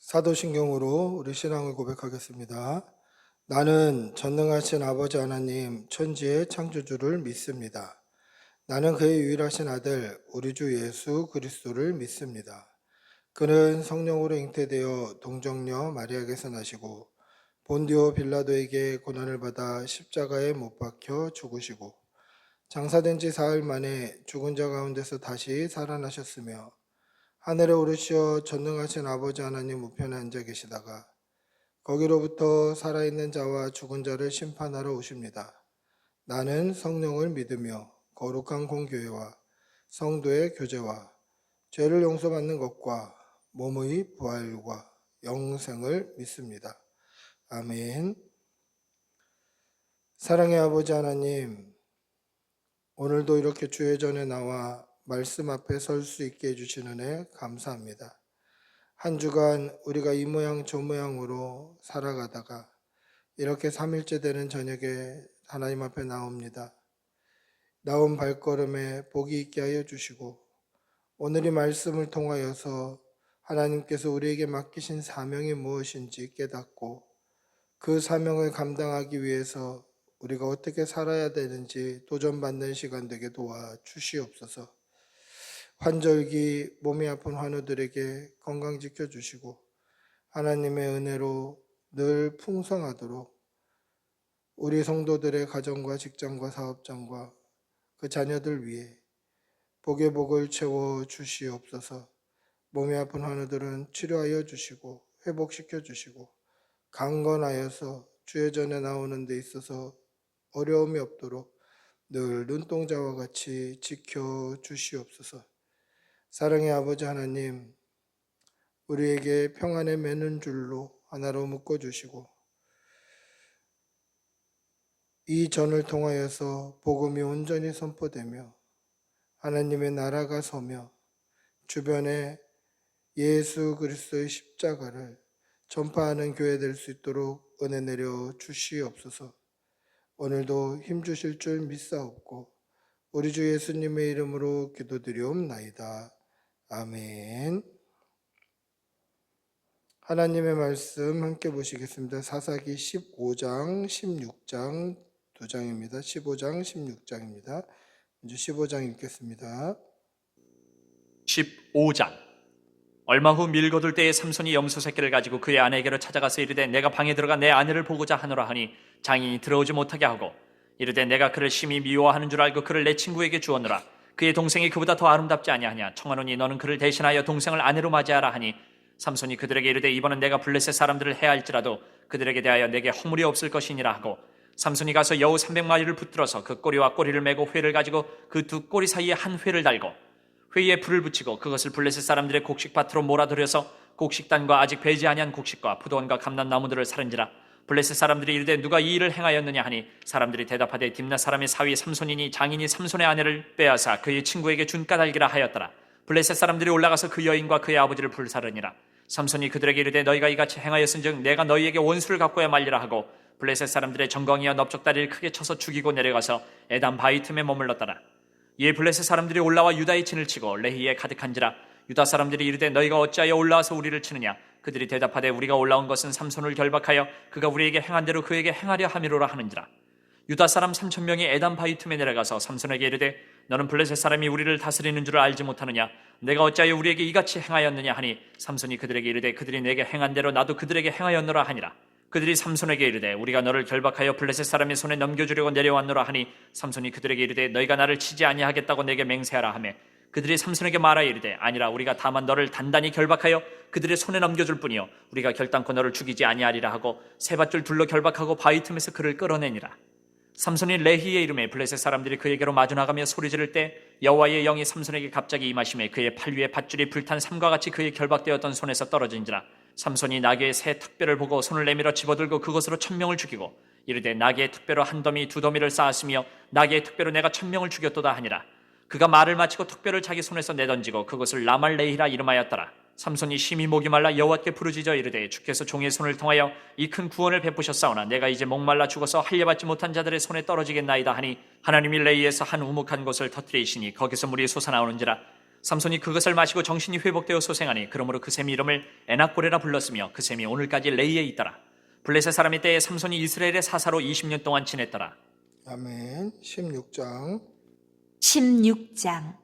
사도신경으로 우리 신앙을 고백하겠습니다. 나는 전능하신 아버지 하나님 천지의 창조주를 믿습니다. 나는 그의 유일하신 아들 우리 주 예수 그리스도를 믿습니다. 그는 성령으로 잉태되어 동정녀 마리아에게서 나시고 본디오 빌라도에게 고난을 받아 십자가에 못 박혀 죽으시고 장사된 지 사흘 만에 죽은 자 가운데서 다시 살아나셨으며 하늘에 오르시어 전능하신 아버지 하나님 우편에 앉아 계시다가 거기로부터 살아있는 자와 죽은 자를 심판하러 오십니다. 나는 성령을 믿으며 거룩한 공교회와 성도의 교제와 죄를 용서받는 것과 몸의 부활과 영생을 믿습니다. 아멘. 사랑의 아버지 하나님, 오늘도 이렇게 주의 전에 나와 말씀 앞에 설 수 있게 해주신 은혜 감사합니다. 한 주간 우리가 이 모양 저 모양으로 살아가다가 이렇게 3일째 되는 저녁에 하나님 앞에 나옵니다. 나온 발걸음에 복이 있게 하여 주시고 오늘 이 말씀을 통하여서 하나님께서 우리에게 맡기신 사명이 무엇인지 깨닫고 그 사명을 감당하기 위해서 우리가 어떻게 살아야 되는지 도전받는 시간 되게 도와주시옵소서. 환절기 몸이 아픈 환우들에게 건강 지켜주시고 하나님의 은혜로 늘 풍성하도록 우리 성도들의 가정과 직장과 사업장과 그 자녀들 위해 복의 복을 채워 주시옵소서. 몸이 아픈 환우들은 치료하여 주시고 회복시켜 주시고 강건하여서 주의 전에 나오는 데 있어서 어려움이 없도록 늘 눈동자와 같이 지켜 주시옵소서. 사랑의 아버지 하나님, 우리에게 평안의 매는 줄로 하나로 묶어주시고 이 전을 통하여서 복음이 온전히 선포되며 하나님의 나라가 서며 주변에 예수 그리스도의 십자가를 전파하는 교회 될 수 있도록 은혜 내려 주시옵소서. 오늘도 힘주실 줄 믿사옵고 우리 주 예수님의 이름으로 기도드리옵나이다. 아멘. 하나님의 말씀 함께 보시겠습니다. 사사기 15장, 16장 두 장입니다. 15장, 16장입니다. 먼저 15장 읽겠습니다. 15장. 얼마 후 밀거둘 때에 삼손이 염소 새끼를 가지고 그의 아내에게로 찾아가서 이르되 내가 방에 들어가 내 아내를 보고자 하노라 하니 장인이 들어오지 못하게 하고 이르되 내가 그를 심히 미워하는 줄 알고 그를 내 친구에게 주었노라. 그의 동생이 그보다 더 아름답지 아니하냐. 청하노니 너는 그를 대신하여 동생을 아내로 맞이하라 하니 삼손이 그들에게 이르되 이번은 내가 블레셋 사람들을 해할지라도 그들에게 대하여 내게 허물이 없을 것이니라 하고 삼손이 가서 여우 300마리를 붙들어서 그 꼬리와 꼬리를 메고 회를 가지고 그 두 꼬리 사이에 한 회를 달고 회에 불을 붙이고 그것을 블레셋 사람들의 곡식밭으로 몰아들여서 곡식단과 아직 배지 아니한 곡식과 푸도원과 감람나무들을 사른지라. 블레셋 사람들이 이르되 누가 이 일을 행하였느냐 하니 사람들이 대답하되 딥나 사람의 사위 삼손이니 장인이 삼손의 아내를 빼앗아 그의 친구에게 준 까닭이라 하였더라. 블레셋 사람들이 올라가서 그 여인과 그의 아버지를 불사르니라. 삼손이 그들에게 이르되 너희가 이같이 행하였은즉 내가 너희에게 원수를 갚고야 말리라 하고 블레셋 사람들의 정강이와 넓적다리를 크게 쳐서 죽이고 내려가서 에담 바위 틈에 머물렀더라. 이에 블레셋 사람들이 올라와 유다의 진을 치고 레히에 가득한지라. 유다 사람들이 이르되 너희가 어찌하여 올라와서 우리를 치느냐. 그들이 대답하되 우리가 올라온 것은 삼손을 결박하여 그가 우리에게 행한 대로 그에게 행하려 함이로라 하는지라. 유다 사람 3,000명이 에담 바위 틈에 내려가서 삼손에게 이르되 너는 블레셋 사람이 우리를 다스리는 줄을 알지 못하느냐. 내가 어찌하여 우리에게 이같이 행하였느냐 하니 삼손이 그들에게 이르되 그들이 내게 행한 대로 나도 그들에게 행하였노라 하니라. 그들이 삼손에게 이르되 우리가 너를 결박하여 블레셋 사람의 손에 넘겨주려고 내려왔노라 하니 삼손이 그들에게 이르되 너희가 나를 치지 아니하겠다고 내게 맹세하라 하매 그들이 삼손에게 말하여 이르되 아니라 우리가 다만 너를 단단히 결박하여 그들의 손에 넘겨줄 뿐이요 우리가 결단코 너를 죽이지 아니하리라 하고 세 밧줄 둘러 결박하고 바위 틈에서 그를 끌어내니라. 삼손이 레히의 이름에 블레셋 사람들이 그에게로 마주 나가며 소리 지를 때 여호와의 영이 삼손에게 갑자기 임하심에 그의 팔 위에 밧줄이 불탄 삼과 같이 그의 결박되었던 손에서 떨어진지라. 삼손이 나귀의 새 턱뼈를 보고 손을 내밀어 집어들고 그것으로 1,000명을 죽이고 이르되 나귀의 턱뼈로 한 더미 두 더미를 쌓았으며 나귀의 턱뼈로 내가 1,000명을 죽였도다 하니라. 그가 말을 마치고 턱뼈를 자기 손에서 내던지고 그것을 라말레히라 이름하였더라. 삼손이 심히 목이 말라 여호와께 부르짖어 이르되 주께서 종의 손을 통하여 이 큰 구원을 베푸셨사오나 내가 이제 목말라 죽어서 할례받지 못한 자들의 손에 떨어지겠나이다 하니 하나님이 레이에서 한 우묵한 곳을 터뜨리시니 거기서 물이 솟아나오는지라. 삼손이 그것을 마시고 정신이 회복되어 소생하니 그러므로 그 샘 이름을 에낙고레라 불렀으며 그 샘이 오늘까지 레이에 있더라. 블레셋 사람의 때에 삼손이 이스라엘의 사사로 20년 동안 지냈더라. 아멘. 16장. 16장.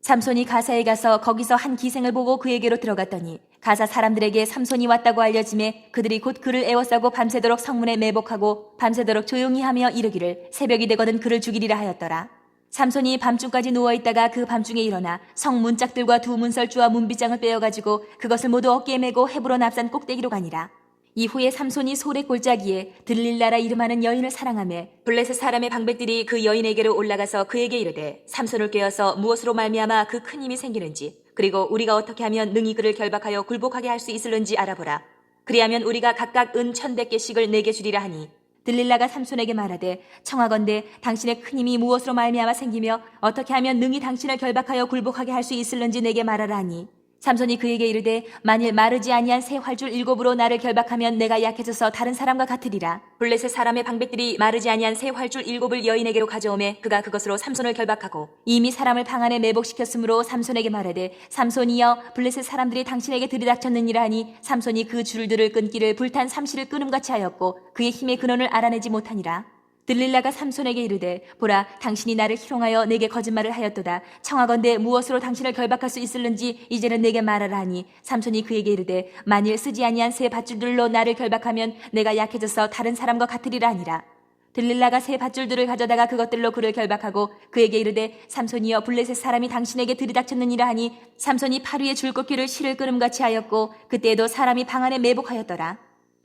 삼손이 가사에 가서 거기서 한 기생을 보고 그에게로 들어갔더니 가사 사람들에게 삼손이 왔다고 알려짐에 그들이 곧 그를 에워싸고 밤새도록 성문에 매복하고 밤새도록 조용히 하며 이르기를 새벽이 되거든 그를 죽이리라 하였더라. 삼손이 밤중까지 누워있다가 그 밤중에 일어나 성 문짝들과 두 문설주와 문빗장을 빼어가지고 그것을 모두 어깨에 메고 헤브론 앞산 꼭대기로 가니라. 이후에 삼손이 소래 골짜기에 들릴라라 이름하는 여인을 사랑하며 블레셋 사람의 방백들이 그 여인에게로 올라가서 그에게 이르되 삼손을 꿰어서 무엇으로 말미암아 그 큰 힘이 생기는지 그리고 우리가 어떻게 하면 능히 그를 결박하여 굴복하게 할 수 있을는지 알아보라. 그리하면 우리가 각각 은 1,100개씩을 내게 주리라 하니 들릴라가 삼손에게 말하되 청하건대 당신의 큰 힘이 무엇으로 말미암아 생기며 어떻게 하면 능히 당신을 결박하여 굴복하게 할 수 있을는지 내게 말하라 하니 삼손이 그에게 이르되 만일 마르지 아니한 새 활줄 7으로 나를 결박하면 내가 약해져서 다른 사람과 같으리라. 블레셋 사람의 방백들이 마르지 아니한 새 활줄 7을 여인에게로 가져오매 그가 그것으로 삼손을 결박하고 이미 사람을 방 안에 매복시켰으므로 삼손에게 말하되 삼손이여 블레셋 사람들이 당신에게 들이닥쳤느니라 하니 삼손이 그 줄들을 끊기를 불탄 삼시를 끊음같이 하였고 그의 힘의 근원을 알아내지 못하니라. 들릴라가 삼손에게 이르되 보라 당신이 나를 희롱하여 내게 거짓말을 하였도다. 청하건대 무엇으로 당신을 결박할 수 있을는지 이제는 내게 말하라 하니 삼손이 그에게 이르되 만일 쓰지 아니한 새 밧줄들로 나를 결박하면 내가 약해져서 다른 사람과 같으리라 하니라. 들릴라가 새 밧줄들을 가져다가 그것들로 그를 결박하고 그에게 이르되 삼손이여 블레셋 사람이 당신에게 들이닥쳤느니라 하니 삼손이 팔 위에 줄꺾기를 실을 끊음같이 하였고 그때에도 사람이 방 안에 매복하였더라.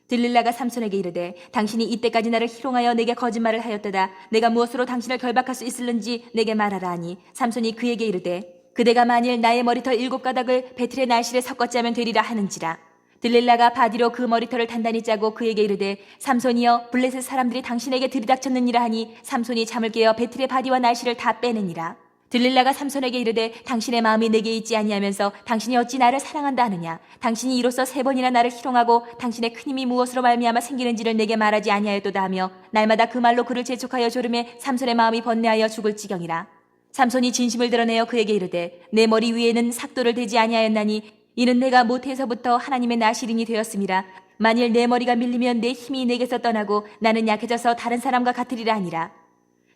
들릴라가 삼손에게 이르되 당신이 이때까지 나를 희롱하여 내게 거짓말을 하였도다. 내가 무엇으로 당신을 결박할 수 있을는지 내게 말하라 하니 삼손이 그에게 이르되 그대가 만일 나의 머리털 7가닥을 배틀의 날실에 섞었자면 되리라 하는지라. 들릴라가 바디로 그 머리털을 단단히 짜고 그에게 이르되 삼손이여 블레셋 사람들이 당신에게 들이닥쳤느니라 하니 삼손이 잠을 깨어 배틀의 바디와 날실을 다 빼내니라. 들릴라가 삼손에게 이르되 당신의 마음이 내게 있지 아니하면서 당신이 어찌 나를 사랑한다 하느냐. 당신이 이로써 3번이나 나를 희롱하고 당신의 큰 힘이 무엇으로 말미암아 생기는지를 내게 말하지 아니하였도다 하며 날마다 그 말로 그를 재촉하여 졸음에 삼손의 마음이 번뇌하여 죽을 지경이라. 삼손이 진심을 드러내어 그에게 이르되 내 머리 위에는 삭도를 대지 아니하였나니 이는 내가 모태에서부터 하나님의 나시린이 되었음이라. 만일 내 머리가 밀리면 내 힘이 내게서 떠나고 나는 약해져서 다른 사람과 같으리라 하니라.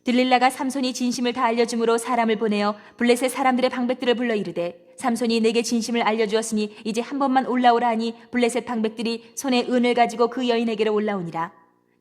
들릴라가 삼손이 진심을 다 알려줌으로 사람을 보내어 블레셋 사람들의 방백들을 불러 이르되 삼손이 내게 진심을 알려주었으니 이제 한 번만 올라오라 하니 블레셋 방백들이 손에 은을 가지고 그 여인에게로 올라오니라.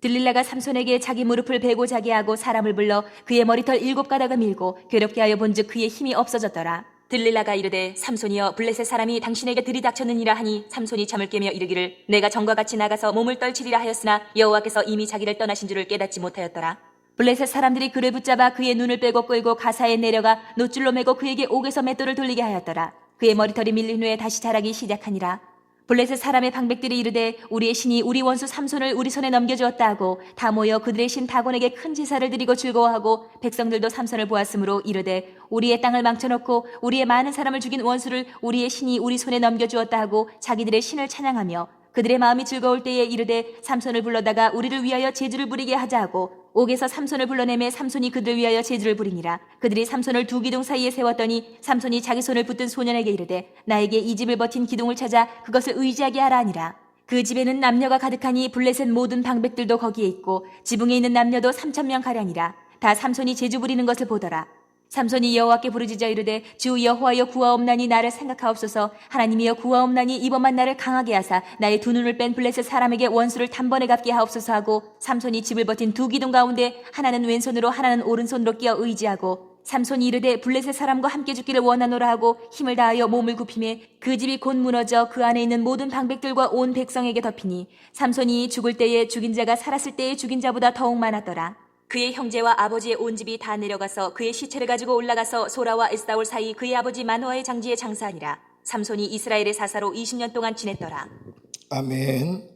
들릴라가 삼손에게 자기 무릎을 베고 자게 하고 사람을 불러 그의 머리털 7가닥을 밀고 괴롭게 하여 본즉 그의 힘이 없어졌더라. 들릴라가 이르되 삼손이여 블레셋 사람이 당신에게 들이닥쳤느니라 하니 삼손이 잠을 깨며 이르기를 내가 전과 같이 나가서 몸을 떨치리라 하였으나 여호와께서 이미 자기를 떠나신 줄을 깨닫지 못하였더라. 블레셋 사람들이 그를 붙잡아 그의 눈을 빼고 끌고 가사에 내려가 노줄로 매고 그에게 옥에서 맷돌을 돌리게 하였더라. 그의 머리털이 밀린 후에 다시 자라기 시작하니라. 블레셋 사람의 방백들이 이르되 우리의 신이 우리 원수 삼손을 우리 손에 넘겨주었다 하고 다 모여 그들의 신 다곤에게 큰 제사를 드리고 즐거워하고 백성들도 삼손을 보았으므로 이르되 우리의 땅을 망쳐놓고 우리의 많은 사람을 죽인 원수를 우리의 신이 우리 손에 넘겨주었다 하고 자기들의 신을 찬양하며 그들의 마음이 즐거울 때에 이르되 삼손을 불러다가 우리를 위하여 제주를 부리게 하자 하고 옥에서 삼손을 불러내매 삼손이 그들을 위하여 제주를 부리니라. 그들이 삼손을 두 기둥 사이에 세웠더니 삼손이 자기 손을 붙든 소년에게 이르되 나에게 이 집을 버틴 기둥을 찾아 그것을 의지하게 하라 하니라. 그 집에는 남녀가 가득하니 블레셋 모든 방백들도 거기에 있고 지붕에 있는 남녀도 3,000명 가량이라. 다 삼손이 제주 부리는 것을 보더라. 삼손이 여호와께 부르짖어 이르되 주 여호와여 구하옵나니 나를 생각하옵소서. 하나님이여 구하옵나니 이번만 나를 강하게 하사 나의 두 눈을 뺀 블레셋 사람에게 원수를 단번에 갚게 하옵소서 하고 삼손이 집을 버틴 두 기둥 가운데 하나는 왼손으로 하나는 오른손으로 끼어 의지하고 삼손이 이르되 블레셋 사람과 함께 죽기를 원하노라 하고 힘을 다하여 몸을 굽히매 그 집이 곧 무너져 그 안에 있는 모든 방백들과 온 백성에게 덮이니 삼손이 죽을 때에 죽인 자가 살았을 때에 죽인 자보다 더욱 많았더라. 그의 형제와 아버지의 온 집이 다 내려가서 그의 시체를 가지고 올라가서 소라와 에스다올 사이 그의 아버지 마노아의 장지에 장사하니라. 삼손이 이스라엘의 사사로 20년 동안 지냈더라. 아멘.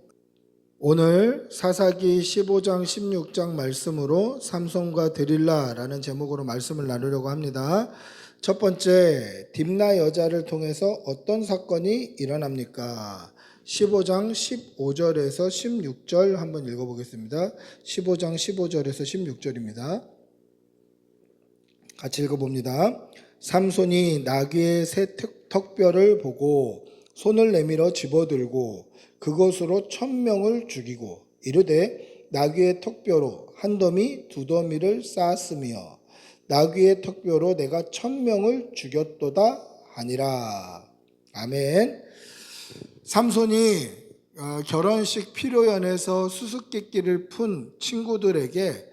오늘 사사기 15장 16장 말씀으로 삼손과 데릴라라는 제목으로 말씀을 나누려고 합니다. 첫 번째, 딥나 여자를 통해서 어떤 사건이 일어납니까? 15장 15절에서 16절 한번 읽어보겠습니다. 15장 15절에서 16절입니다. 같이 읽어봅니다. 삼손이 나귀의 새 턱뼈를 보고 손을 내밀어 집어들고 그것으로 1,000명을 죽이고 이르되 나귀의 턱뼈로 한 더미 두 더미를 쌓았으며 나귀의 턱뼈로 내가 1,000명을 죽였도다 하니라. 아멘. 삼손이 결혼식 피로연에서 수수께끼를 푼 친구들에게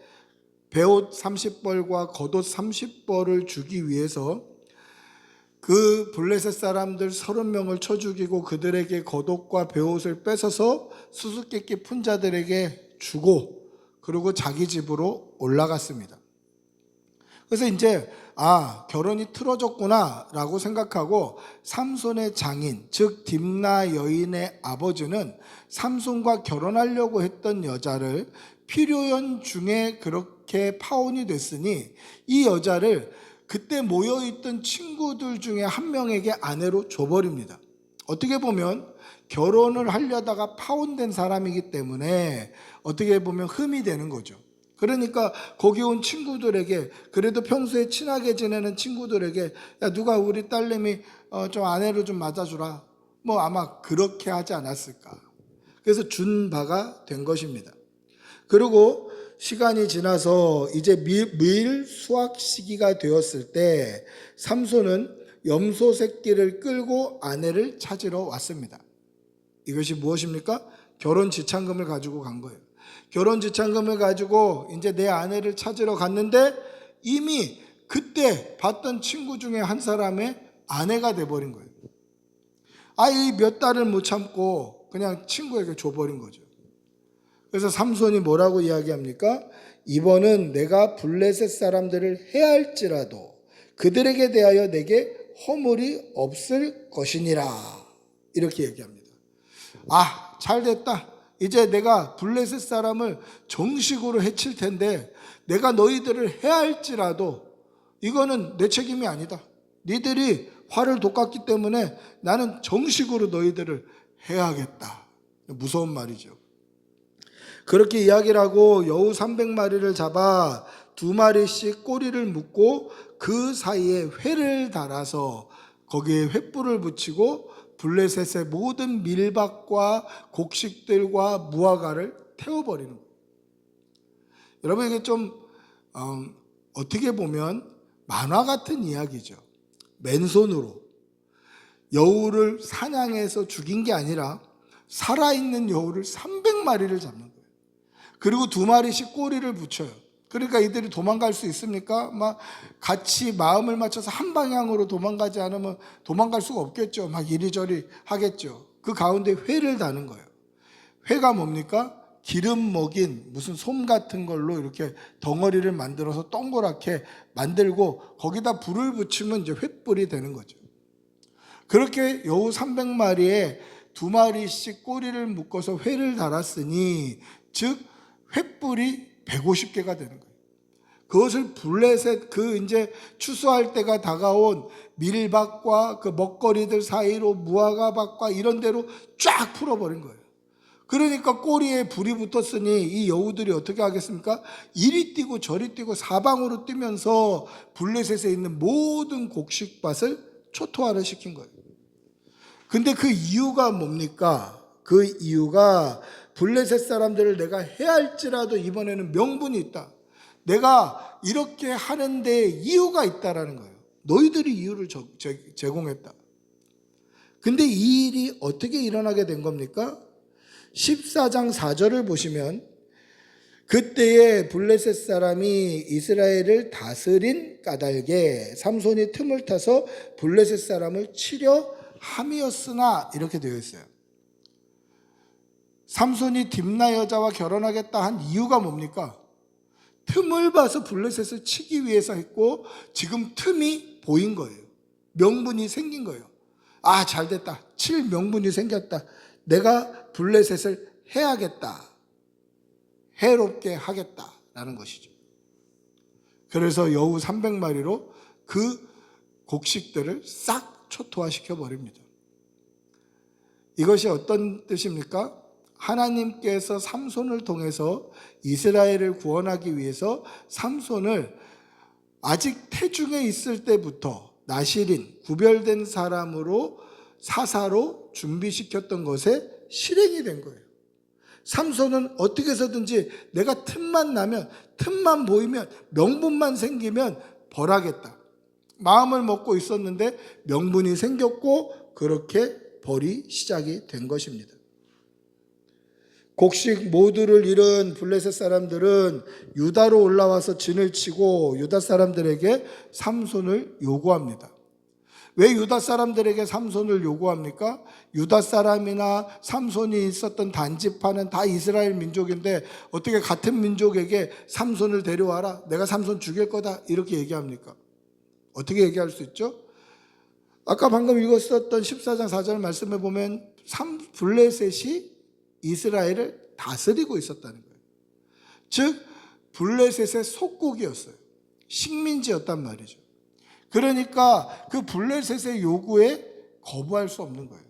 베옷 30벌과 겉옷 30벌을 주기 위해서 그 블레셋 사람들 30명을 쳐 죽이고 그들에게 겉옷과 베옷을 뺏어서 수수께끼 푼 자들에게 주고 그리고 자기 집으로 올라갔습니다. 그래서 이제 결혼이 틀어졌구나 라고 생각하고 삼손의 장인 즉 딥나 여인의 아버지는 삼손과 결혼하려고 했던 여자를 피로연 중에 그렇게 파혼이 됐으니 이 여자를 그때 모여있던 친구들 중에 한 명에게 아내로 줘버립니다. 어떻게 보면 결혼을 하려다가 파혼된 사람이기 때문에 어떻게 보면 흠이 되는 거죠. 그러니까 거기 온 친구들에게 그래도 평소에 친하게 지내는 친구들에게 야 누가 우리 딸내미 좀 아내로 좀 맞아주라 뭐 아마 그렇게 하지 않았을까. 그래서 준 바가 된 것입니다. 그리고 시간이 지나서 이제 밀 수확 시기가 되었을 때 삼손은 염소 새끼를 끌고 아내를 찾으러 왔습니다. 이것이 무엇입니까? 결혼 지참금을 가지고 간 거예요. 결혼 지참금을 가지고 이제 내 아내를 찾으러 갔는데 이미 그때 봤던 친구 중에 한 사람의 아내가 돼버린 거예요. 이 몇 달을 못 참고 그냥 친구에게 줘버린 거죠. 그래서 삼손이 뭐라고 이야기합니까? 이번은 내가 블레셋 사람들을 해할지라도 그들에게 대하여 내게 허물이 없을 것이니라 이렇게 얘기합니다. 잘됐다. 이제 내가 블레셋 사람을 정식으로 해칠 텐데 내가 너희들을 해할지라도 이거는 내 책임이 아니다. 니들이 화를 돋갔기 때문에 나는 정식으로 너희들을 해야겠다. 무서운 말이죠. 그렇게 이야기를 하고 여우 300마리를 잡아 2마리씩 꼬리를 묶고 그 사이에 회를 달아서 거기에 횃불을 붙이고 블레셋의 모든 밀밭과 곡식들과 무화과를 태워버리는 거예요. 여러분 이게 좀 어떻게 보면 만화 같은 이야기죠. 맨손으로 여우를 사냥해서 죽인 게 아니라 살아있는 여우를 300마리를 잡는 거예요. 그리고 2마리씩 꼬리를 붙여요. 그러니까 이들이 도망갈 수 있습니까? 막 같이 마음을 맞춰서 한 방향으로 도망가지 않으면 도망갈 수가 없겠죠. 막 이리저리 하겠죠. 그 가운데 회를 다는 거예요. 회가 뭡니까? 기름 먹인 무슨 솜 같은 걸로 이렇게 덩어리를 만들어서 동그랗게 만들고 거기다 불을 붙이면 이제 횃불이 되는 거죠. 그렇게 여우 300마리에 2마리씩 꼬리를 묶어서 회를 달았으니 즉 횃불이 150개가 되는 거예요. 그것을 블레셋 이제 추수할 때가 다가온 밀밭과 그 먹거리들 사이로 무화과밭과 이런 데로 쫙 풀어버린 거예요. 그러니까 꼬리에 불이 붙었으니 이 여우들이 어떻게 하겠습니까? 이리 뛰고 저리 뛰고 사방으로 뛰면서 블레셋에 있는 모든 곡식밭을 초토화를 시킨 거예요. 근데 그 이유가 뭡니까? 그 이유가 블레셋 사람들을 내가 해할지라도 이번에는 명분이 있다. 내가 이렇게 하는데 이유가 있다라는 거예요. 너희들이 이유를 제공했다. 근데 이 일이 어떻게 일어나게 된 겁니까? 14장 4절을 보시면 그때에 블레셋 사람이 이스라엘을 다스린 까닭에 삼손이 틈을 타서 블레셋 사람을 치려 함이었으나 이렇게 되어 있어요. 삼손이 딥나 여자와 결혼하겠다 한 이유가 뭡니까? 틈을 봐서 블레셋을 치기 위해서 했고 지금 틈이 보인 거예요. 명분이 생긴 거예요. 잘됐다. 칠 명분이 생겼다. 내가 블레셋을 해야겠다. 해롭게 하겠다라는 것이죠. 그래서 여우 300마리로 그 곡식들을 싹 초토화시켜 버립니다. 이것이 어떤 뜻입니까? 하나님께서 삼손을 통해서 이스라엘을 구원하기 위해서 삼손을 아직 태중에 있을 때부터 나실인, 구별된 사람으로 사사로 준비시켰던 것에 실행이 된 거예요. 삼손은 어떻게 해서든지 내가 틈만 나면, 틈만 보이면, 명분만 생기면 벌하겠다 마음을 먹고 있었는데 명분이 생겼고 그렇게 벌이 시작이 된 것입니다. 곡식 모두를 잃은 블레셋 사람들은 유다로 올라와서 진을 치고 유다 사람들에게 삼손을 요구합니다. 왜 유다 사람들에게 삼손을 요구합니까? 유다 사람이나 삼손이 있었던 단지파는 다 이스라엘 민족인데 어떻게 같은 민족에게 삼손을 데려와라, 내가 삼손 죽일 거다 이렇게 얘기합니까? 어떻게 얘기할 수 있죠? 아까 방금 읽었었던 14장 4절 말씀에 보면 블레셋이 이스라엘을 다스리고 있었다는 거예요. 즉 블레셋의 속국이었어요. 식민지였단 말이죠. 그러니까 그 블레셋의 요구에 거부할 수 없는 거예요.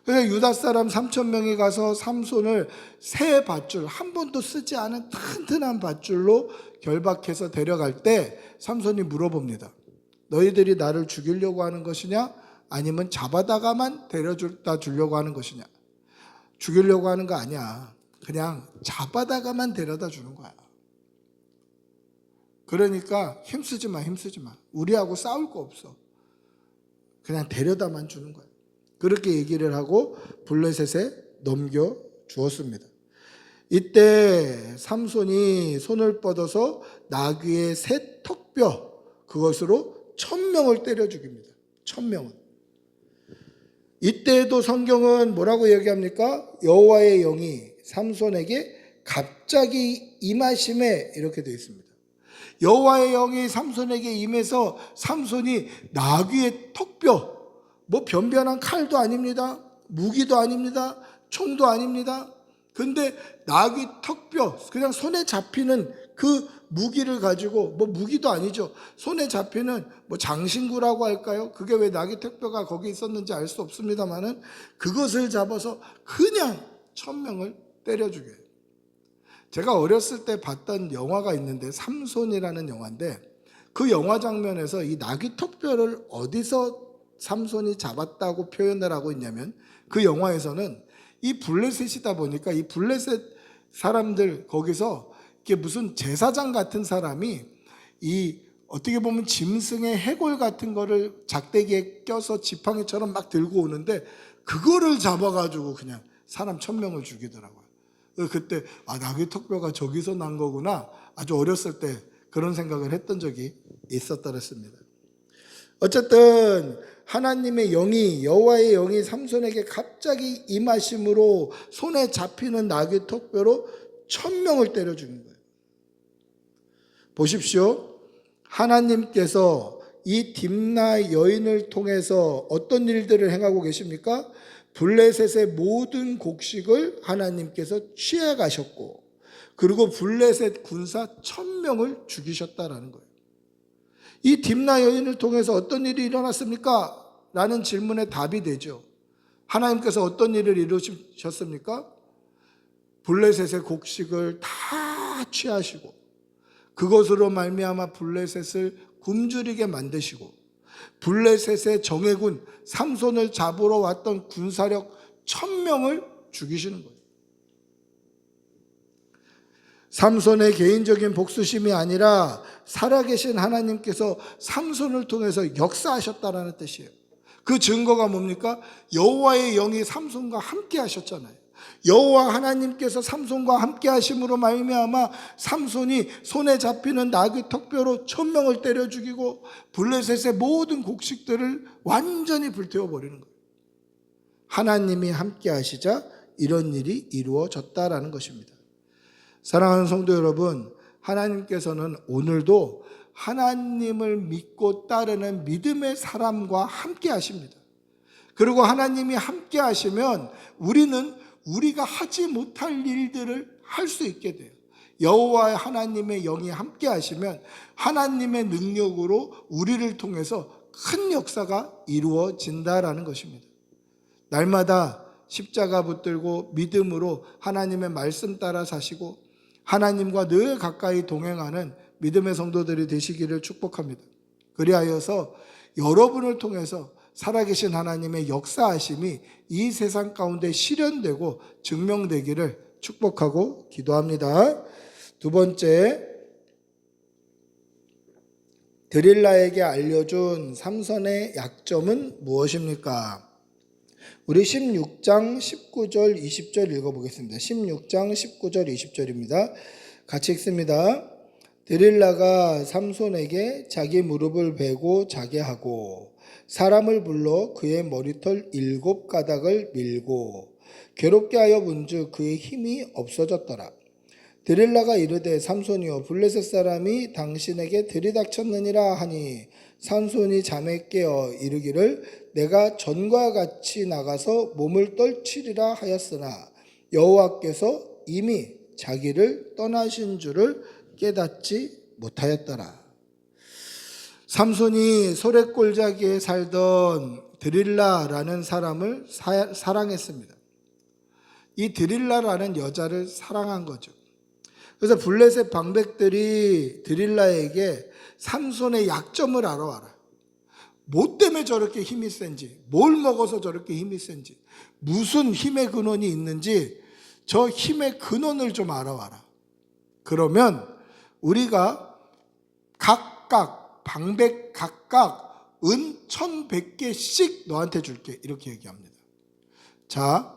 그래서 유다 사람 3,000명이 가서 삼손을 새 밧줄, 한 번도 쓰지 않은 튼튼한 밧줄로 결박해서 데려갈 때 삼손이 물어봅니다. 너희들이 나를 죽이려고 하는 것이냐? 아니면 잡아다가만 데려다 주려고 하는 것이냐? 죽이려고 하는 거 아니야. 그냥 잡아다가만 데려다 주는 거야. 그러니까 힘쓰지 마. 우리하고 싸울 거 없어. 그냥 데려다만 주는 거야. 그렇게 얘기를 하고 블레셋에 넘겨 주었습니다. 이때 삼손이 손을 뻗어서 나귀의 새 턱뼈, 그것으로 1,000명을 때려 죽입니다. 1,000명은. 이때도 성경은 뭐라고 얘기합니까? 여호와의 영이 삼손에게 갑자기 임하심에 이렇게 되어 있습니다. 여호와의 영이 삼손에게 임해서 삼손이 나귀의 턱뼈, 뭐 변변한 칼도 아닙니다. 무기도 아닙니다. 총도 아닙니다. 근데 나귀 턱뼈, 그냥 손에 잡히는 그 무기를 가지고, 뭐 무기도 아니죠. 손에 잡히는 뭐 장신구라고 할까요? 그게 왜 나귀 턱뼈가 거기 있었는지 알 수 없습니다만은 그것을 잡아서 그냥 1,000명을 때려 죽여요. 제가 어렸을 때 봤던 영화가 있는데 삼손이라는 영화인데 그 영화 장면에서 이 나귀 턱뼈를 어디서 삼손이 잡았다고 표현을 하고 있냐면 그 영화에서는 이 블레셋이다 보니까 이 블레셋 사람들 거기서 이게 무슨 제사장 같은 사람이 이 어떻게 보면 짐승의 해골 같은 거를 작대기에 껴서 지팡이처럼 막 들고 오는데 그거를 잡아가지고 그냥 사람 1,000명을 죽이더라고요. 그때 나귀 턱뼈가 저기서 난 거구나. 아주 어렸을 때 그런 생각을 했던 적이 있었더랬습니다. 어쨌든 하나님의 영이, 여호와의 영이 삼손에게 갑자기 임하심으로 손에 잡히는 나귀 턱뼈로 1,000명을 때려 죽인 거예요. 보십시오. 하나님께서 이 딥나 여인을 통해서 어떤 일들을 행하고 계십니까? 블레셋의 모든 곡식을 하나님께서 취해 가셨고, 그리고 블레셋 군사 1,000명을 죽이셨다라는 거예요. 이 딥나 여인을 통해서 어떤 일이 일어났습니까? 라는 질문에 답이 되죠. 하나님께서 어떤 일을 이루셨습니까? 블레셋의 곡식을 다 취하시고 그것으로 말미암아 블레셋을 굶주리게 만드시고 블레셋의 정예군 삼손을 잡으러 왔던 군사력 1,000명을 죽이시는 거예요. 삼손의 개인적인 복수심이 아니라 살아계신 하나님께서 삼손을 통해서 역사하셨다라는 뜻이에요. 그 증거가 뭡니까? 여호와의 영이 삼손과 함께 하셨잖아요. 여호와 하나님께서 삼손과 함께 하심으로 말미암아 삼손이 손에 잡히는 나귀 턱뼈로 1,000명을 때려 죽이고 블레셋의 모든 곡식들을 완전히 불태워 버리는 거예요. 하나님이 함께 하시자 이런 일이 이루어졌다라는 것입니다. 사랑하는 성도 여러분, 하나님께서는 오늘도 하나님을 믿고 따르는 믿음의 사람과 함께 하십니다. 그리고 하나님이 함께 하시면 우리는 우리가 하지 못할 일들을 할 수 있게 돼요. 여호와 하나님의 영이 함께 하시면 하나님의 능력으로 우리를 통해서 큰 역사가 이루어진다라는 것입니다. 날마다 십자가 붙들고 믿음으로 하나님의 말씀 따라 사시고 하나님과 늘 가까이 동행하는 믿음의 성도들이 되시기를 축복합니다. 그리하여서 여러분을 통해서 살아계신 하나님의 역사하심이 이 세상 가운데 실현되고 증명되기를 축복하고 기도합니다. 두 번째, 드릴라에게 알려준 삼손의 약점은 무엇입니까? 우리 16장 19절 20절 읽어보겠습니다. 16장 19절 20절입니다. 같이 읽습니다. 드릴라가 삼손에게 자기 무릎을 베고 자게 하고 사람을 불러 그의 머리털 7가닥을 밀고 괴롭게 하여 문즉 그의 힘이 없어졌더라. 드릴라가 이르되 삼손이여 블레셋 사람이 당신에게 들이닥쳤느니라 하니 삼손이 잠에 깨어 이르기를 내가 전과 같이 나가서 몸을 떨치리라 하였으나 여호와께서 이미 자기를 떠나신 줄을 깨닫지 못하였더라. 삼손이 소래골짜기에 살던 드릴라라는 사람을 사랑했습니다. 이 드릴라라는 여자를 사랑한 거죠. 그래서 블레셋 방백들이 드릴라에게 삼손의 약점을 알아와라. 뭐 때문에 저렇게 힘이 센지, 뭘 먹어서 저렇게 힘이 센지, 무슨 힘의 근원이 있는지 저 힘의 근원을 좀 알아와라. 그러면 우리가 각각 방백 각각 은 1100개씩 너한테 줄게, 이렇게 얘기합니다. 자,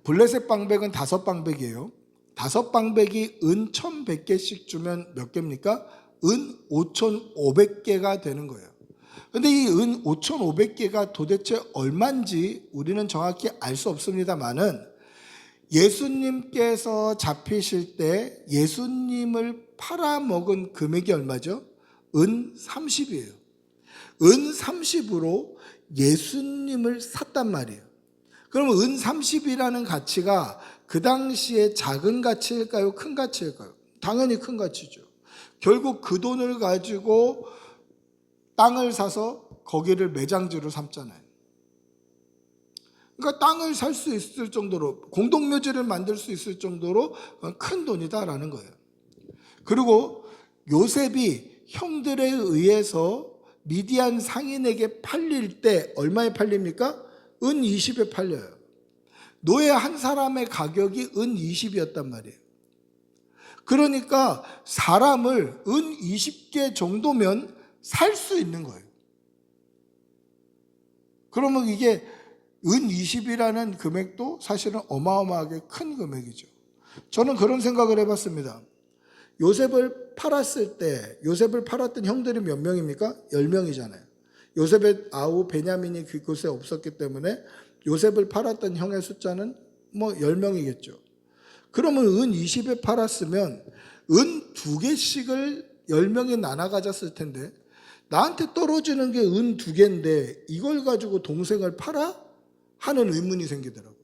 블레셋 방백은 5방백이에요. 5방백이 은 1100개씩 주면 몇 개입니까? 은 5500개가 되는 거예요. 근데 이 은 5500개가 도대체 얼마인지 우리는 정확히 알 수 없습니다만은 예수님께서 잡히실 때 예수님을 팔아먹은 금액이 얼마죠? 은 30이에요. 은 30으로 예수님을 샀단 말이에요. 그러면 은 30이라는 가치가 그 당시에 작은 가치일까요? 큰 가치일까요? 당연히 큰 가치죠. 결국 그 돈을 가지고 땅을 사서 거기를 매장지로 삼잖아요. 그러니까 땅을 살 수 있을 정도로, 공동묘지를 만들 수 있을 정도로 큰 돈이다라는 거예요. 그리고 요셉이 형들에 의해서 미디안 상인에게 팔릴 때 얼마에 팔립니까? 은 20에 팔려요. 노예 한 사람의 가격이 은 20이었단 말이에요. 그러니까 사람을 은 20개 정도면 살 수 있는 거예요. 그러면 이게 은 20이라는 금액도 사실은 어마어마하게 큰 금액이죠. 저는 그런 생각을 해봤습니다. 요셉을 팔았을 때, 요셉을 팔았던 형들이 몇 명입니까? 10명이잖아요. 요셉의 아우 베냐민이 그곳에 없었기 때문에 요셉을 팔았던 형의 숫자는 뭐 10명이겠죠. 그러면 은 20에 팔았으면 은 2개씩을 10명이 나눠 가졌을 텐데 나한테 떨어지는 게 은 2개인데 이걸 가지고 동생을 팔아? 하는 의문이 생기더라고요.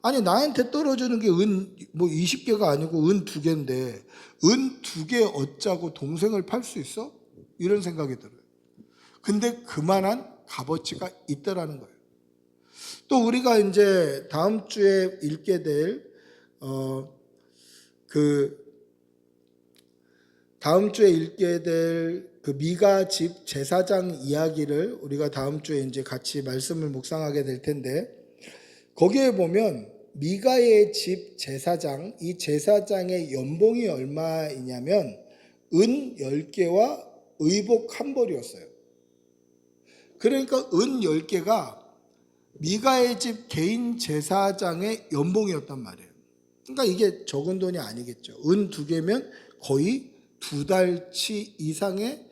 아니, 나한테 떨어지는 게 은 뭐 20개가 아니고 은 2개인데 은 2개 어짜고 동생을 팔 수 있어? 이런 생각이 들어요. 근데 그만한 값어치가 있더라는 거예요. 또 우리가 이제 다음 주에 읽게 될 그 미가 집 제사장 이야기를 우리가 다음 주에 이제 같이 말씀을 묵상하게 될 텐데, 거기에 보면 미가의 집 제사장, 이 제사장의 연봉이 얼마이냐면 은 10개와 의복 1벌이었어요. 그러니까 은 10개가 미가의 집 개인 제사장의 연봉이었단 말이에요. 그러니까 이게 적은 돈이 아니겠죠. 은 2개면 거의 2달치 이상의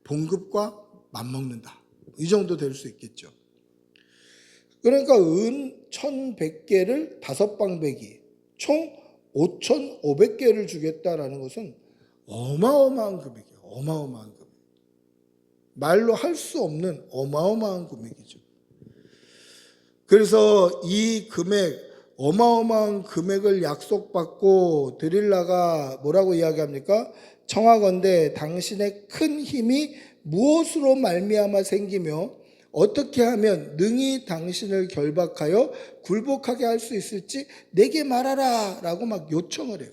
봉급과 맞먹는다. 이 정도 될 수 있겠죠. 그러니까 은 1100개를 5방백이 총 5500개를 주겠다라는 것은 어마어마한 금액이에요. 어마어마한 금액. 말로 할 수 없는 어마어마한 금액이죠. 그래서 이 금액, 어마어마한 금액을 약속받고 드릴라가 뭐라고 이야기합니까? 청하건대 당신의 큰 힘이 무엇으로 말미암아 생기며 어떻게 하면 능히 당신을 결박하여 굴복하게 할 수 있을지 내게 말하라 라고 막 요청을 해요.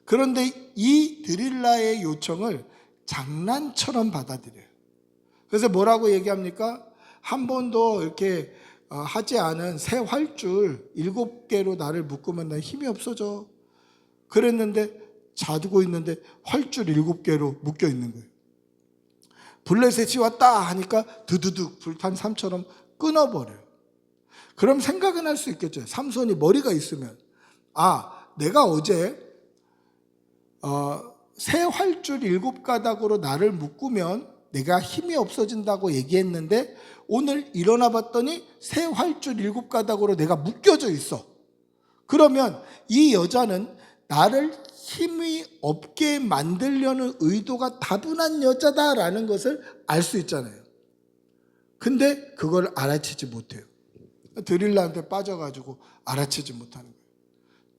그런데 이 드릴라의 요청을 장난처럼 받아들여요. 그래서 뭐라고 얘기합니까? 한 번도 이렇게 하지 않은 새 활줄 7개로 나를 묶으면 난 힘이 없어져. 그랬는데 자두고 있는데 활줄 7개로 묶여 있는 거예요. 블레셋이 왔다 하니까 드드득 불탄 삶처럼 끊어버려요. 그럼 생각은 할 수 있겠죠. 삼손이 머리가 있으면 내가 어제 새 활줄 7가닥으로 나를 묶으면 내가 힘이 없어진다고 얘기했는데 오늘 일어나 봤더니 새 활줄 7가닥으로 내가 묶여져 있어. 그러면 이 여자는 나를 힘이 없게 만들려는 의도가 다분한 여자다라는 것을 알 수 있잖아요. 근데 그걸 알아채지 못해요. 드릴라한테 빠져가지고 알아채지 못하는 거예요.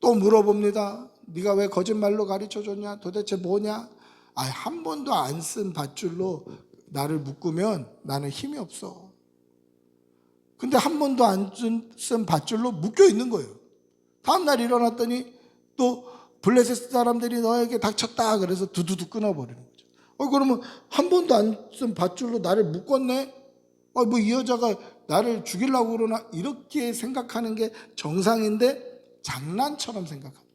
또 물어봅니다. 네가 왜 거짓말로 가르쳐줬냐? 도대체 뭐냐? 한 번도 안 쓴 밧줄로 나를 묶으면 나는 힘이 없어. 근데 한 번도 안 쓴 밧줄로 묶여 있는 거예요. 다음날 일어났더니 또 블레셋 사람들이 너에게 닥쳤다 그래서 두두두 끊어버리는 거죠. 그러면 한 번도 안 쓴 밧줄로 나를 묶었네? 뭐 이 여자가 나를 죽이려고 그러나? 이렇게 생각하는 게 정상인데 장난처럼 생각합니다.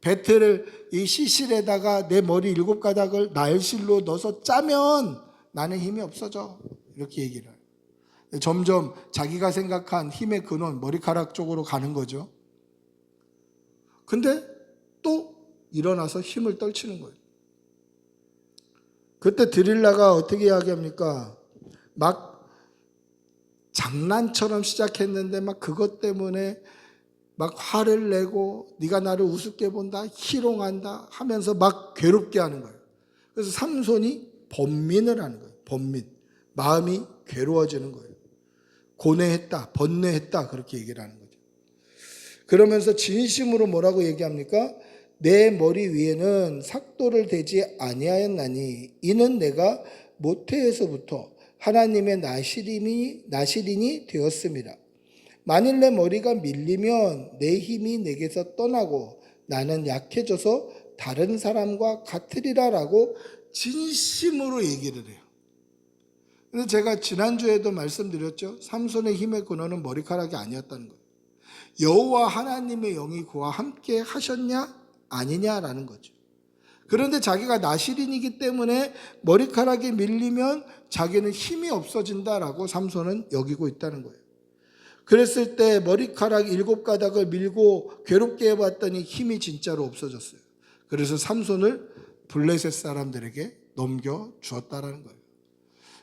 배틀을 이 시실에다가 내 머리 7가닥을 날실로 넣어서 짜면 나는 힘이 없어져. 이렇게 얘기를 해요. 점점 자기가 생각한 힘의 근원, 머리카락 쪽으로 가는 거죠. 근데 또 일어나서 힘을 떨치는 거예요. 그때 드릴라가 어떻게 이야기합니까? 막 장난처럼 시작했는데 막 그것 때문에 막 화를 내고 네가 나를 우습게 본다, 희롱한다 하면서 막 괴롭게 하는 거예요. 그래서 삼손이 번민을 하는 거예요. 번민. 마음이 괴로워지는 거예요. 고뇌했다, 번뇌했다 그렇게 얘기를 하는 거죠. 그러면서 진심으로 뭐라고 얘기합니까? 내 머리 위에는 삭도를 대지 아니하였나니 이는 내가 모태에서부터 하나님의 나시린이 되었습니다. 만일 내 머리가 밀리면 내 힘이 내게서 떠나고 나는 약해져서 다른 사람과 같으리라라고 진심으로 얘기를 해요. 근데 제가 지난주에도 말씀드렸죠. 삼손의 힘의 근원은 머리카락이 아니었다는 거예요. 여호와 하나님의 영이 그와 함께 하셨냐 아니냐라는 거죠. 그런데 자기가 나시린이기 때문에 머리카락이 밀리면 자기는 힘이 없어진다라고 삼손은 여기고 있다는 거예요. 그랬을 때 머리카락 7가닥을 밀고 괴롭게 해봤더니 힘이 진짜로 없어졌어요. 그래서 삼손을 블레셋 사람들에게 넘겨주었다라는 거예요.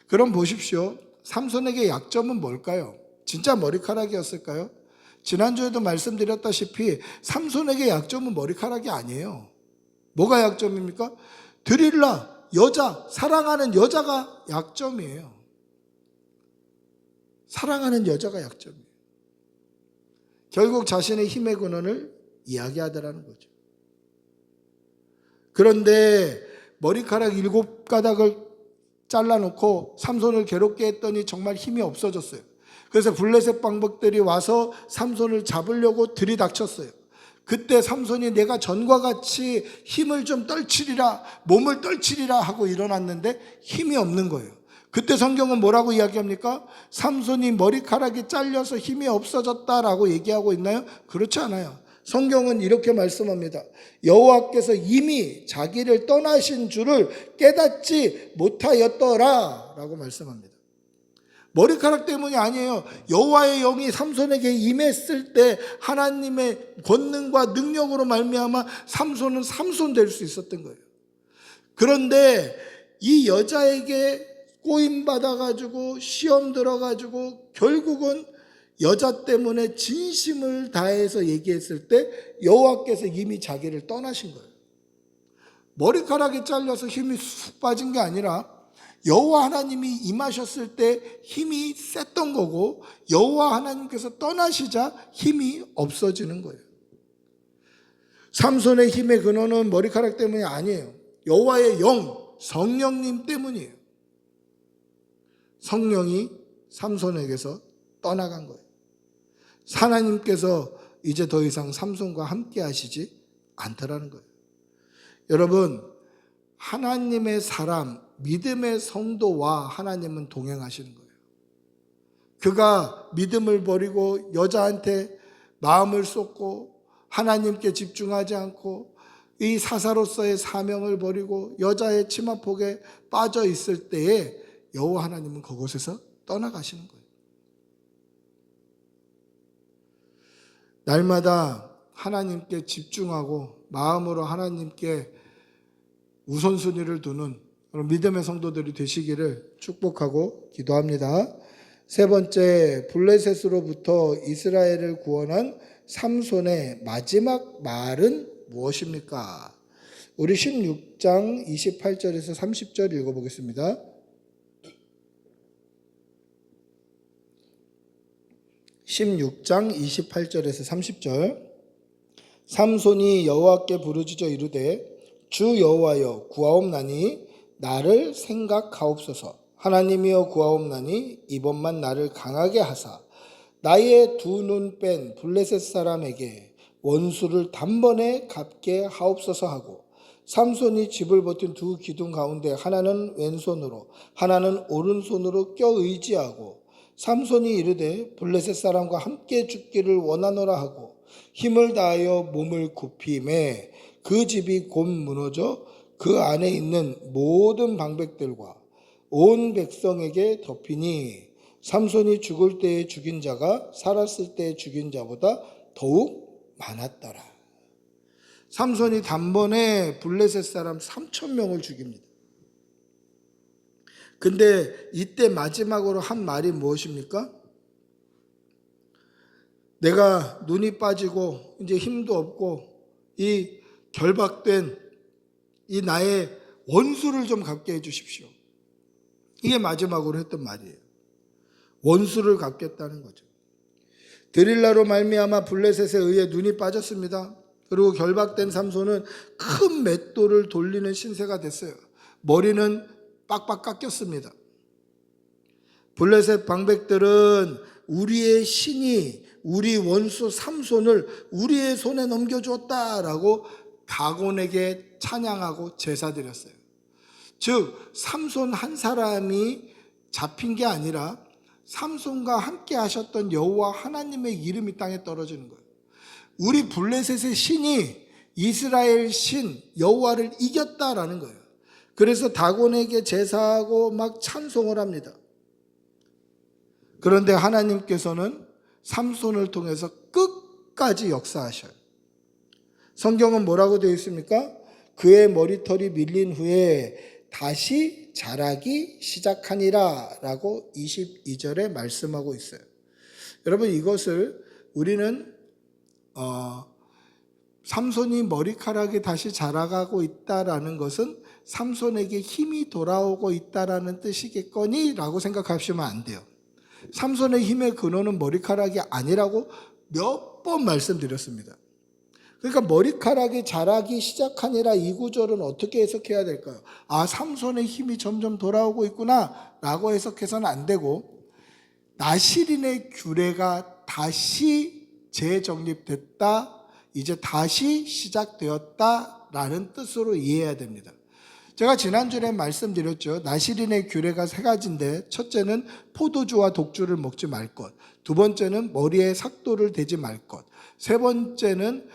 그럼 보십시오. 삼손에게 약점은 뭘까요? 진짜 머리카락이었을까요? 지난주에도 말씀드렸다시피 삼손에게 약점은 머리카락이 아니에요. 뭐가 약점입니까? 드릴라, 여자, 사랑하는 여자가 약점이에요. 사랑하는 여자가 약점이에요. 결국 자신의 힘의 근원을 이야기하더라는 거죠. 그런데 머리카락 7가닥을 잘라놓고 삼손을 괴롭게 했더니 정말 힘이 없어졌어요. 그래서 블레셋 방백들이 와서 삼손을 잡으려고 들이닥쳤어요. 그때 삼손이 내가 전과 같이 힘을 좀 떨치리라, 몸을 떨치리라 하고 일어났는데 힘이 없는 거예요. 그때 성경은 뭐라고 이야기합니까? 삼손이 머리카락이 잘려서 힘이 없어졌다라고 얘기하고 있나요? 그렇지 않아요. 성경은 이렇게 말씀합니다. 여호와께서 이미 자기를 떠나신 줄을 깨닫지 못하였더라 라고 말씀합니다. 머리카락 때문이 아니에요. 여호와의 영이 삼손에게 임했을 때 하나님의 권능과 능력으로 말미암아 삼손은 삼손 될 수 있었던 거예요. 그런데 이 여자에게 꼬임 받아가지고 시험 들어가지고 결국은 여자 때문에 진심을 다해서 얘기했을 때 여호와께서 이미 자기를 떠나신 거예요. 머리카락이 잘려서 힘이 쑥 빠진 게 아니라 여호와 하나님이 임하셨을 때 힘이 셌던 거고 여호와 하나님께서 떠나시자 힘이 없어지는 거예요. 삼손의 힘의 근원은 머리카락 때문이 아니에요. 여호와의 영, 성령님 때문이에요. 성령이 삼손에게서 떠나간 거예요. 하나님께서 이제 더 이상 삼손과 함께 하시지 않더라는 거예요. 여러분, 하나님의 사람, 믿음의 성도와 하나님은 동행하시는 거예요. 그가 믿음을 버리고 여자한테 마음을 쏟고 하나님께 집중하지 않고 이 사사로서의 사명을 버리고 여자의 치마폭에 빠져 있을 때에 여호와 하나님은 그곳에서 떠나가시는 거예요. 날마다 하나님께 집중하고 마음으로 하나님께 우선순위를 두는 그런 믿음의 성도들이 되시기를 축복하고 기도합니다. 세 번째, 블레셋으로부터 이스라엘을 구원한 삼손의 마지막 말은 무엇입니까? 우리 16장 28절에서 30절 읽어보겠습니다. 16장 28절에서 30절. 삼손이 여호와께 부르짖어 이르되 주 여호와여 구하옵나니 나를 생각하옵소서. 하나님이여 구하옵나니 이번만 나를 강하게 하사 나의 두 눈 뺀 블레셋 사람에게 원수를 단번에 갚게 하옵소서 하고, 삼손이 집을 버틴 두 기둥 가운데 하나는 왼손으로 하나는 오른손으로 껴 의지하고, 삼손이 이르되 블레셋 사람과 함께 죽기를 원하노라 하고 힘을 다하여 몸을 굽히매 그 집이 곧 무너져 그 안에 있는 모든 방백들과 온 백성에게 덮이니 삼손이 죽을 때에 죽인 자가 살았을 때에 죽인 자보다 더욱 많았더라. 삼손이 단번에 블레셋 사람 3,000명을 죽입니다. 근데 이때 마지막으로 한 말이 무엇입니까? 내가 눈이 빠지고 이제 힘도 없고 이 결박된 이 나의 원수를 좀 갚게 해 주십시오. 이게 마지막으로 했던 말이에요. 원수를 갚겠다는 거죠. 드릴라로 말미암아 블레셋에 의해 눈이 빠졌습니다. 그리고 결박된 삼손은 큰 맷돌을 돌리는 신세가 됐어요. 머리는 빡빡 깎였습니다. 블레셋 방백들은 우리의 신이 우리 원수 삼손을 우리의 손에 넘겨주었다라고 다곤에게 찬양하고 제사드렸어요. 즉 삼손 한 사람이 잡힌 게 아니라 삼손과 함께 하셨던 여호와 하나님의 이름이 땅에 떨어지는 거예요. 우리 블레셋의 신이 이스라엘 신 여호와를 이겼다라는 거예요. 그래서 다곤에게 제사하고 막 찬송을 합니다. 그런데 하나님께서는 삼손을 통해서 끝까지 역사하셔요. 성경은 뭐라고 되어 있습니까? 그의 머리털이 밀린 후에 다시 자라기 시작하니라 라고 22절에 말씀하고 있어요. 여러분, 이것을 우리는 삼손이 머리카락이 다시 자라가고 있다라는 것은 삼손에게 힘이 돌아오고 있다라는 뜻이겠거니 라고 생각하시면 안 돼요. 삼손의 힘의 근원은 머리카락이 아니라고 몇 번 말씀드렸습니다. 그러니까 머리카락이 자라기 시작하니라 이 구절은 어떻게 해석해야 될까요? 아, 삼손의 힘이 점점 돌아오고 있구나 라고 해석해서는 안 되고, 나시린의 규례가 다시 재정립됐다, 이제 다시 시작되었다 라는 뜻으로 이해해야 됩니다. 제가 지난주에 말씀드렸죠. 나시린의 규례가 세 가지인데, 첫째는 포도주와 독주를 먹지 말 것, 두 번째는 머리에 삭도를 대지 말 것, 세 번째는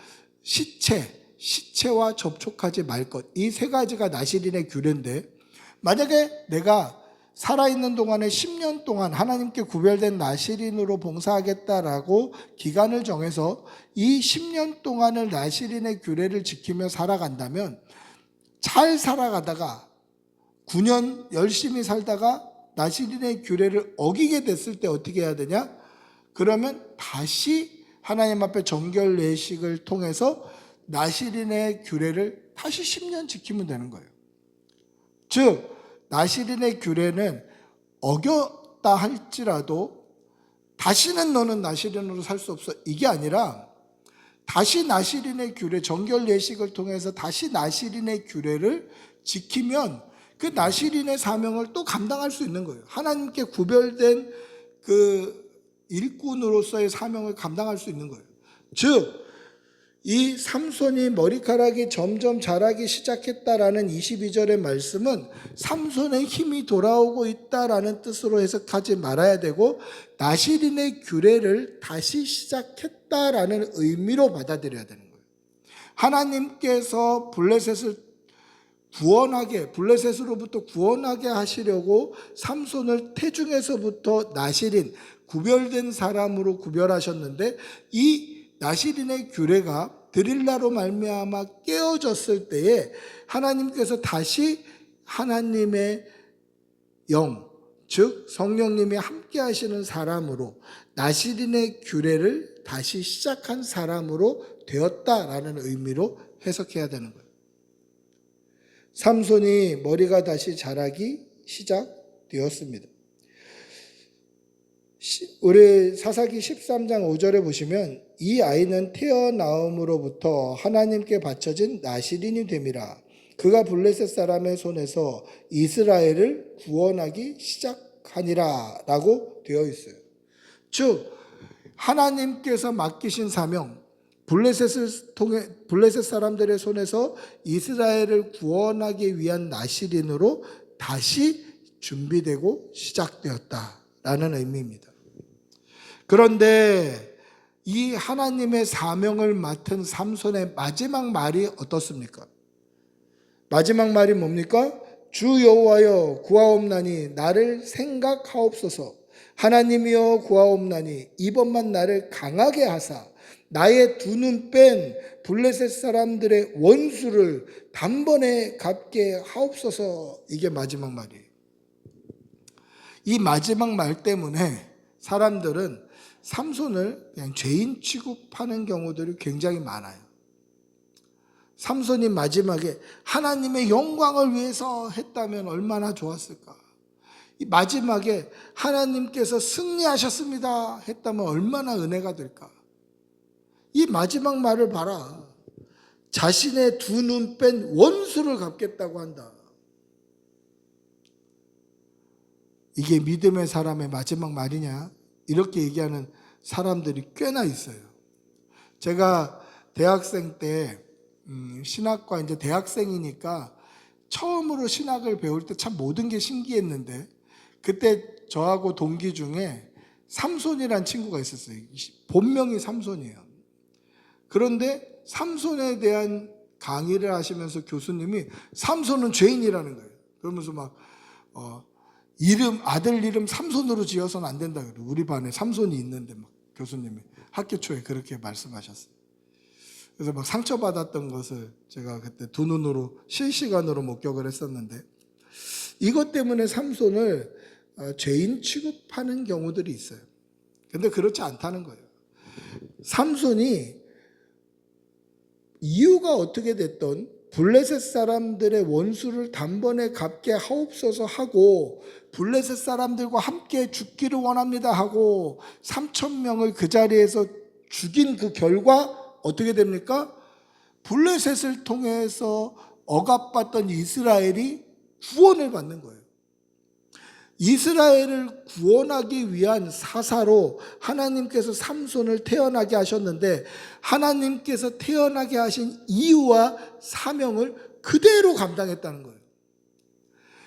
시체와 접촉하지 말 것. 이 세 가지가 나시린의 규례인데, 만약에 내가 살아있는 동안에 10년 동안 하나님께 구별된 나시린으로 봉사하겠다라고 기간을 정해서 이 10년 동안을 나시린의 규례를 지키며 살아간다면, 잘 살아가다가 9년 열심히 살다가 나시린의 규례를 어기게 됐을 때 어떻게 해야 되냐? 그러면 다시 하나님 앞에 정결 예식을 통해서 나시린의 규례를 다시 10년 지키면 되는 거예요. 즉 나시린의 규례는 어겼다 할지라도 다시는 너는 나시린으로 살 수 없어, 이게 아니라 다시 나시린의 규례, 정결 예식을 통해서 다시 나시린의 규례를 지키면 그 나시린의 사명을 또 감당할 수 있는 거예요. 하나님께 구별된 그 일꾼으로서의 사명을 감당할 수 있는 거예요. 즉 이 삼손이 머리카락이 점점 자라기 시작했다라는 22절의 말씀은 삼손의 힘이 돌아오고 있다라는 뜻으로 해석하지 말아야 되고 나시린의 규례를 다시 시작했다라는 의미로 받아들여야 되는 거예요. 하나님께서 블레셋으로부터 구원하게 하시려고 삼손을 태중에서부터 나시린, 구별된 사람으로 구별하셨는데 이 나시린의 규례가 드릴라로 말미암아 깨어졌을 때에 하나님께서 다시 하나님의 영, 즉 성령님이 함께 하시는 사람으로 나시린의 규례를 다시 시작한 사람으로 되었다라는 의미로 해석해야 되는 거예요. 삼손이 머리가 다시 자라기 시작되었습니다. 우리 사사기 13장 5절에 보시면 이 아이는 태어나음으로부터 하나님께 바쳐진 나시린이 됨이라. 그가 블레셋 사람의 손에서 이스라엘을 구원하기 시작하니라 라고 되어 있어요. 즉 하나님께서 맡기신 사명, 블레셋 사람들의 손에서 이스라엘을 구원하기 위한 나시린으로 다시 준비되고 시작되었다라는 의미입니다. 그런데 이 하나님의 사명을 맡은 삼손의 마지막 말이 어떻습니까? 마지막 말이 뭡니까? 주 여호와여 구하옵나니 나를 생각하옵소서. 하나님이여 구하옵나니 이번만 나를 강하게 하사 나의 두 눈 뺀 블레셋 사람들의 원수를 단번에 갚게 하옵소서. 이게 마지막 말이에요. 이 마지막 말 때문에 사람들은 삼손을 그냥 죄인 취급하는 경우들이 굉장히 많아요. 삼손이 마지막에 하나님의 영광을 위해서 했다면 얼마나 좋았을까. 이 마지막에 하나님께서 승리하셨습니다 했다면 얼마나 은혜가 될까. 이 마지막 말을 봐라. 자신의 두 눈 뺀 원수를 갚겠다고 한다. 이게 믿음의 사람의 마지막 말이냐? 이렇게 얘기하는 사람들이 꽤나 있어요. 제가 대학생 때 신학과 이제 대학생이니까 처음으로 신학을 배울 때 참 모든 게 신기했는데 그때 저하고 동기 중에 삼손이란 친구가 있었어요. 본명이 삼손이에요. 그런데 삼손에 대한 강의를 하시면서 교수님이 삼손은 죄인이라는 거예요. 그러면서 막 아들 이름 삼손으로 지어서는 안 된다 그래요. 우리 반에 삼손이 있는데 막 교수님이 학교 초에 그렇게 말씀하셨어요. 그래서 막 상처받았던 것을 제가 그때 두 눈으로 실시간으로 목격을 했었는데 이것 때문에 삼손을 죄인 취급하는 경우들이 있어요. 근데 그렇지 않다는 거예요. 삼손이 이유가 어떻게 됐던 블레셋 사람들의 원수를 단번에 갚게 하옵소서 하고 블레셋 사람들과 함께 죽기를 원합니다 하고 3,000명을 그 자리에서 죽인 그 결과 어떻게 됩니까? 블레셋을 통해서 억압받던 이스라엘이 구원을 받는 거예요. 이스라엘을 구원하기 위한 사사로 하나님께서 삼손을 태어나게 하셨는데 하나님께서 태어나게 하신 이유와 사명을 그대로 감당했다는 거예요.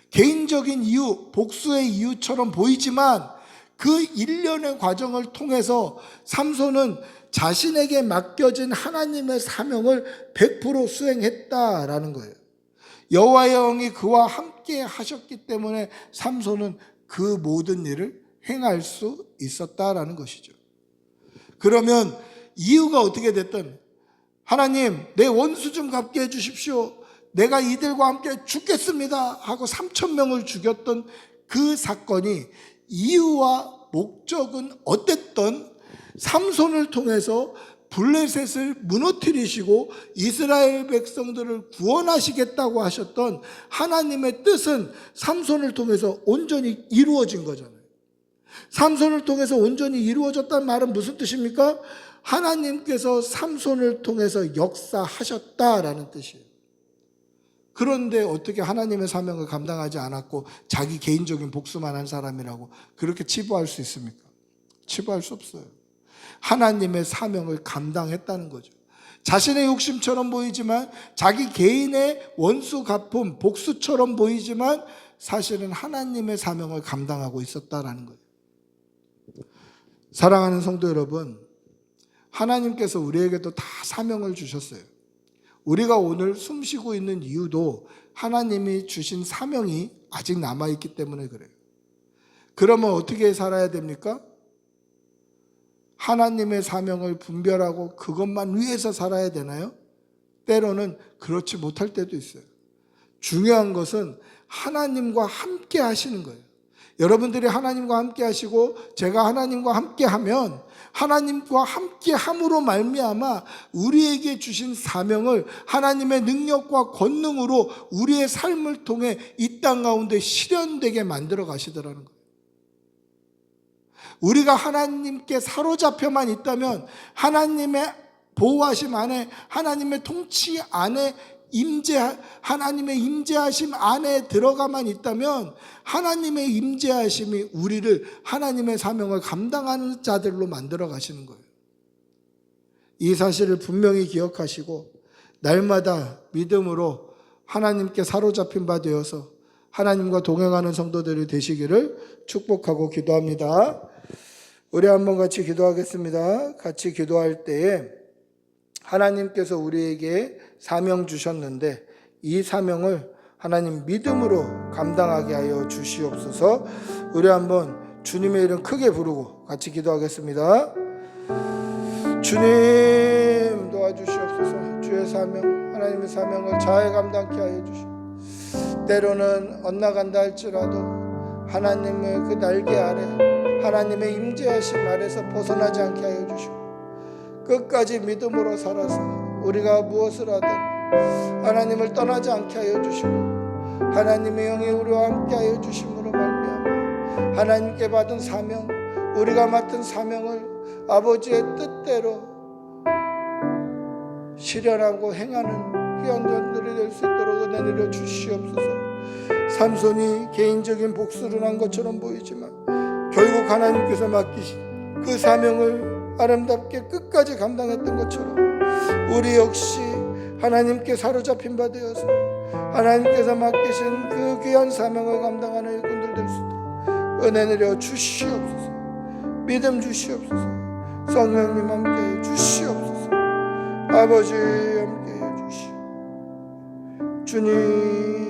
개인적인 이유, 복수의 이유처럼 보이지만 그 일련의 과정을 통해서 삼손은 자신에게 맡겨진 하나님의 사명을 100% 수행했다라는 거예요. 여호와의 영이 그와 함께 하셨기 때문에 삼손은 그 모든 일을 행할 수 있었다라는 것이죠. 그러면 이유가 어떻게 됐든 하나님 내 원수 좀 갚게 해주십시오. 내가 이들과 함께 죽겠습니다 하고 3,000명을 죽였던 그 사건이 이유와 목적은 어땠든 삼손을 통해서 블레셋을 무너뜨리시고 이스라엘 백성들을 구원하시겠다고 하셨던 하나님의 뜻은 삼손을 통해서 온전히 이루어진 거잖아요. 삼손을 통해서 온전히 이루어졌다는 말은 무슨 뜻입니까? 하나님께서 삼손을 통해서 역사하셨다라는 뜻이에요. 그런데 어떻게 하나님의 사명을 감당하지 않았고 자기 개인적인 복수만 한 사람이라고 그렇게 치부할 수 있습니까? 치부할 수 없어요. 하나님의 사명을 감당했다는 거죠. 자신의 욕심처럼 보이지만, 자기 개인의 원수 갚음, 복수처럼 보이지만 사실은 하나님의 사명을 감당하고 있었다라는 거예요. 사랑하는 성도 여러분, 하나님께서 우리에게도 다 사명을 주셨어요. 우리가 오늘 숨쉬고 있는 이유도 하나님이 주신 사명이 아직 남아있기 때문에 그래요. 그러면 어떻게 살아야 됩니까? 하나님의 사명을 분별하고 그것만 위해서 살아야 되나요? 때로는 그렇지 못할 때도 있어요. 중요한 것은 하나님과 함께 하시는 거예요. 여러분들이 하나님과 함께 하시고 제가 하나님과 함께 하면, 하나님과 함께 함으로 말미암아 우리에게 주신 사명을 하나님의 능력과 권능으로 우리의 삶을 통해 이 땅 가운데 실현되게 만들어 가시더라는 거예요. 우리가 하나님께 사로잡혀만 있다면, 하나님의 보호하심 안에, 하나님의 통치 안에, 하나님의 임재하심 안에 들어가만 있다면, 하나님의 임재하심이 우리를 하나님의 사명을 감당하는 자들로 만들어 가시는 거예요. 이 사실을 분명히 기억하시고 날마다 믿음으로 하나님께 사로잡힌 바 되어서 하나님과 동행하는 성도들이 되시기를 축복하고 기도합니다. 우리 한번 같이 기도하겠습니다. 같이 기도할 때에 하나님께서 우리에게 사명 주셨는데 이 사명을 하나님 믿음으로 감당하게 하여 주시옵소서. 우리 한번 주님의 이름 크게 부르고 같이 기도하겠습니다. 주님 도와주시옵소서. 주의 사명, 하나님의 사명을 잘 감당케 하여 주시옵소서. 때로는 엇나간다 할지라도 하나님의 그 날개 아래, 하나님의 임재하심 아래서 벗어나지 않게 하여 주시고 끝까지 믿음으로 살아서 우리가 무엇을 하든 하나님을 떠나지 않게 하여 주시고 하나님의 영이 우리와 함께 하여 주심으로 말미암아 하나님께 받은 사명, 우리가 맡은 사명을 아버지의 뜻대로 실현하고 행하는 귀한 자들이 될 수 있도록 은혜 내려 주시옵소서. 삼손이 개인적인 복수를 한 것처럼 보이지만 결국 하나님께서 맡기신 그 사명을 아름답게 끝까지 감당했던 것처럼 우리 역시 하나님께 사로잡힌 바 되어서 하나님께서 맡기신 그 귀한 사명을 감당하는 일꾼들 될 수 있도록 은혜 내려 주시옵소서. 믿음 주시옵소서. 성령님 함께해 주시옵소서. 아버지 함께해 주시옵소서. 주님